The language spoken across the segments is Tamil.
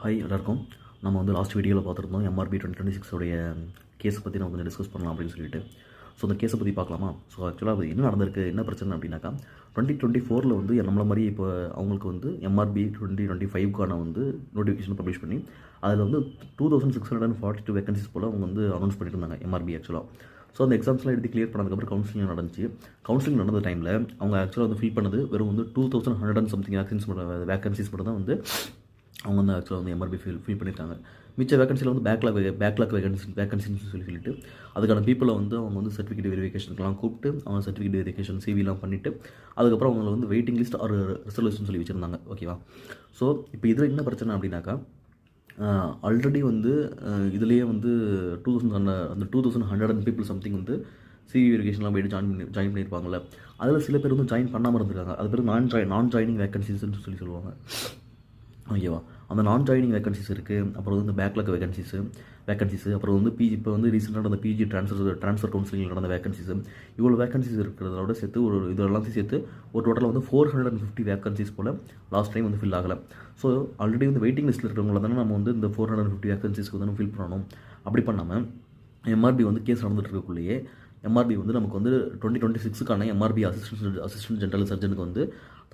ஹாய் எல்லாருக்கும். நம்ம வந்து லாஸ்ட் வீடியோவில் பார்த்துருந்தோம் எம்ஆர்பி 2026 உடைய கேஸை பற்றி நம்ம கொஞ்சம் டிஸ்கஸ் பண்ணலாம் அப்படின்னு சொல்லிட்டு. ஸோ அந்த கேஸை பற்றி பார்க்கலாமா? ஸோ ஆக்சுவலாக அது என்ன நடந்திருக்கு, என்ன பிரச்சனை அப்படின்னாக்கா 2024 வந்து நம்மள மாதிரி இப்போ அவங்களுக்கு வந்து எம்ஆர்பி 2025க்கான வந்து நோட்டிஃபிகேஷன் பப்ளிஷ் பண்ணி அதில் வந்து 2642 வேகன்சிஸ் போல் அவங்க வந்து அனௌன்ஸ் பண்ணிட்டு இருந்தாங்க எம்ஆர்பி ஆக்சுவலாக. ஸோ அந்த எக்ஸாம்ஸ்லாம் எடுத்து கிளியர் பண்ணதுக்கப்புறம் கவுன்சிலிங் நடந்துச்சு. கவுன்சிலிங் நடந்த டைமில் அவங்க ஆக்சுவலாக வந்து ஃபில் பண்ணது வெறும் வந்து 2100 சம்திங் வேகன்சிஸ் மட்டும் தான் வந்து அவங்க வந்து ஆக்சுவலாக வந்து எம்ஆர்பி ஃபில் பண்ணியிருக்காங்க. மிச்ச வேகன்சியில் வந்து பேக்லாக் வேகன்சின்னு சொல்லிட்டு அதுக்கான பீப்புளை வந்து அவங்க வந்து சர்டிஃபிகேட் வெரிஃபிகேஷனுக்குலாம் கூப்பிட்டு அவங்க சர்டிஃபிகேட் வெரிஃபிகேஷன் சிவிலாம் பண்ணிவிட்டு அதுக்கப்புறம் அவங்களை வந்து வெயிட்டிங் லிஸ்ட் ஒரு ரிசர்வேஷன் சொல்லி வச்சுருந்தாங்க. ஓகேவா? ஸோ இப்போ இதில் என்ன பிரச்சனை அப்படின்னாக்கா ஆல்ரெடி வந்து இதுலேயே வந்து 2100 பீப்புள் சம்திங் வந்து சிவி வெரிஃபிகேஷன்லாம் போய்ட்டு ஜாயின் பண்ணியிருப்பாங்கள்ல, அதில் சில பேர் வந்து ஜாயின் பண்ணாமல் இருந்திருக்காங்க. அது பேர் நான் ஜாயினிங் வேகன்சிஸ்ன்னு சொல்லுவாங்க. ஓகேவா? அந்த நான் ஜாயினிங் வேகன்சிஸ் இருக்குது. அப்புறம் வந்து பேக்லாக் வேகன்சிஸு அப்புறம் வந்து இப்போ வந்து ரீசெண்டாக நடந்த பிஜி ட்ரான்ஸ்ஃபர் கவுன்சிலிங் நடந்த வேகன்சிஸு இவ்வளோ வேகன்சிஸ் இருக்கிறதோட சேர்த்து இதெல்லாம் சேர்த்து ஒரு டோட்டலாக வந்து 450 வேகன்சிஸ் போல் லாஸ்ட் டைம் வந்து ஃபில் ஆகலை. ஸோ ஆல்ரெடி வந்து வெயிட்டிங் லிஸ்ட்டில் இருக்கிறவங்கள தானே நம்ம வந்து இந்த 450 வேகன்சிஸ்க்கு வந்து ஃபில் பண்ணணும். அப்படி பண்ணாமல் எம்ஆர்பி வந்து கேஸ் நடந்துட்டு இருக்கக்குள்ளேயே எம்ஆர்பி வந்து நமக்கு வந்து 2026க்கான எம்ஆர்பி அசிஸ்டன்ட் ஜென்ரல் சர்ஜனுக்கு வந்து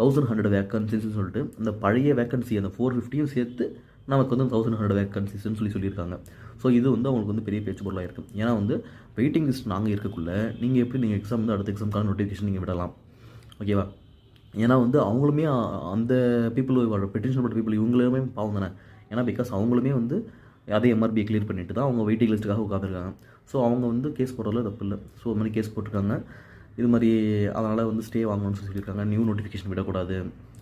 1100 வேகன்சிஸ்ன்னு சொல்லிட்டு அந்த பழைய வேகன்சி அந்த 450யும் சேர்த்து நமக்கு வந்து 1100 வேகன்சிஸ்ன்னு சொல்லியிருக்காங்க. ஸோ இது வந்து அவங்களுக்கு வந்து பெரிய பேச்சு பொருளாக இருக்குது. ஏன்னா வந்து வெயிட்டிங் லிஸ்ட் நாங்கள் இருக்கக்குள்ள நீங்கள் எக்ஸாம் வந்து அடுத்த எக்ஸாமுக்கான நோட்டிஃபிகேஷன் நீங்கள் விடலாம். ஓகேவா? ஏன்னா வந்து அவங்களுமே அந்த பீப்புள் பெட்டிஷன் பட்ட பீப்புள் இவங்களுமே பாவம் தானே. ஏன்னா பிகாஸ் அவங்களுமே வந்து அதே எம்ஆர்பியை கிளியர் பண்ணிட்டு தான் அவங்க வெயிட்டிங் லிஸ்ட்டுக்காக உட்காந்துருக்காங்க. ஸோ அவங்க வந்து கேஸ் போடுறதுல தப்பு இல்லை. ஸோ அது மாதிரி கேஸ் போட்டிருக்காங்க. இது மாதிரி அதனால் வந்து ஸ்டே வாங்கணும்னு சொல்லியிருக்காங்க. நியூ நோட்டிஃபிகேஷன் விடக்கூடாது.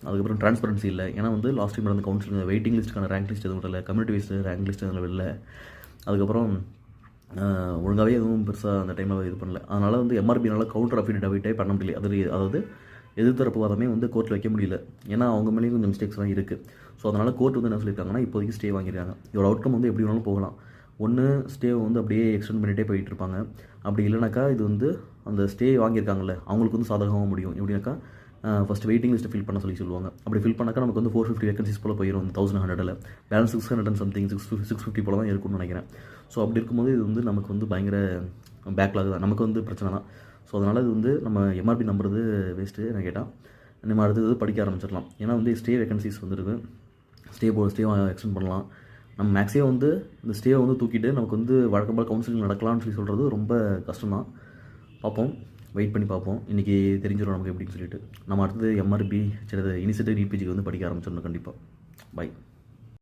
அதுக்கப்புறம் ட்ரான்ஸ்பரன்சி இல்லை. ஏன்னா வந்து லாஸ்ட் டைம் நடந்த கவுன்சிலிங் வெயிட்டிங் லிஸ்ட்டுக்கான ரேங்க் லிஸ்ட் எதுவும் விடலை, கம்யூனிட்டி வைஸ் ரேங்க் லிஸ்ட் எதுவும் இல்லை. அதுக்கப்புறம் ஒழுங்காகவே எதுவும் பெருசாக அந்த டைமில் இது பண்ணல. அதனால் வந்து எம்ஆர்பினால் கவுண்டர் அஃபிடவிட்டே பண்ண முடியல. அதாவது எதிர்த்தரப்பு வாதமே வந்து கோர்ட்டில் வைக்க முடியல. ஏன்னா அவங்க மேலேயும் கொஞ்சம் மிஸ்டேக்ஸ்லாம் இருக்குது. ஸோ அதனால் கோர்ட் வந்து என்ன சொல்லியிருக்காங்கன்னா இப்போதைக்கு ஸ்டே வாங்கியிருக்காங்க. இதோட அவுட்கம் வந்து எப்படி வேணாலும் போகலாம். ஒன்று ஸ்டேவை வந்து அப்படியே எக்ஸ்டெண்ட் பண்ணிகிட்டே போயிட்டு இருப்பாங்க. அப்படி இல்லைனாக்கா இது வந்து அந்த ஸ்டே வாங்கியிருக்காங்கல்ல அவங்களுக்கு வந்து சாதகமாக முடியும். எப்படின்னாக்கா ஃபஸ்ட் வெயிட்டிங் லிஸ்ட்டை ஃபில் பண்ண சொல்லுவாங்க. அப்படி ஃபில் பண்ணாக்கா நமக்கு வந்து 450 வேகன்சிஸ் போல் போயிடும். 1100 பேலன்ஸ் 600 சம்திங் 650 போல் தான் இருக்கும்னு நினைக்கிறேன். ஸோ அப்படி இருக்கும்போது இது வந்து நமக்கு வந்து பயங்கர பேக்லாக் தான், நமக்கு வந்து பிரச்சனை தான். ஸோ அதனால் இது வந்து நம்ம எம்ஆர்பி நம்புறது வேஸ்ட்டு. என்ன கேட்டால் நம்ம அடுத்தது படிக்க ஆரம்பிச்சிடலாம். ஏன்னா வந்து ஸ்டே வேகன்சிஸ் வந்துருக்கு. ஸ்டே எக்ஸ்டெண்ட் பண்ணலாம். நம்ம மேக்ஸிமம் வந்து இந்த ஸ்டேவை வந்து தூக்கிட்டு நமக்கு வந்து வழக்கமாக கவுன்சிலிங் நடக்கலாம்னு சொல்கிறது ரொம்ப கஷ்டம்தான். பார்ப்போம், வெயிட் பண்ணி பார்ப்போம். இன்றைக்கி தெரிஞ்சிடும் நமக்கு எப்படின்னு சொல்லிட்டு. நம்ம அடுத்தது எம்ஆர்பி இனிஷியேட்டிவ் இபிஜிக்கு வந்து படிக்க ஆரம்பிச்சிடணும் கண்டிப்பாக. பை.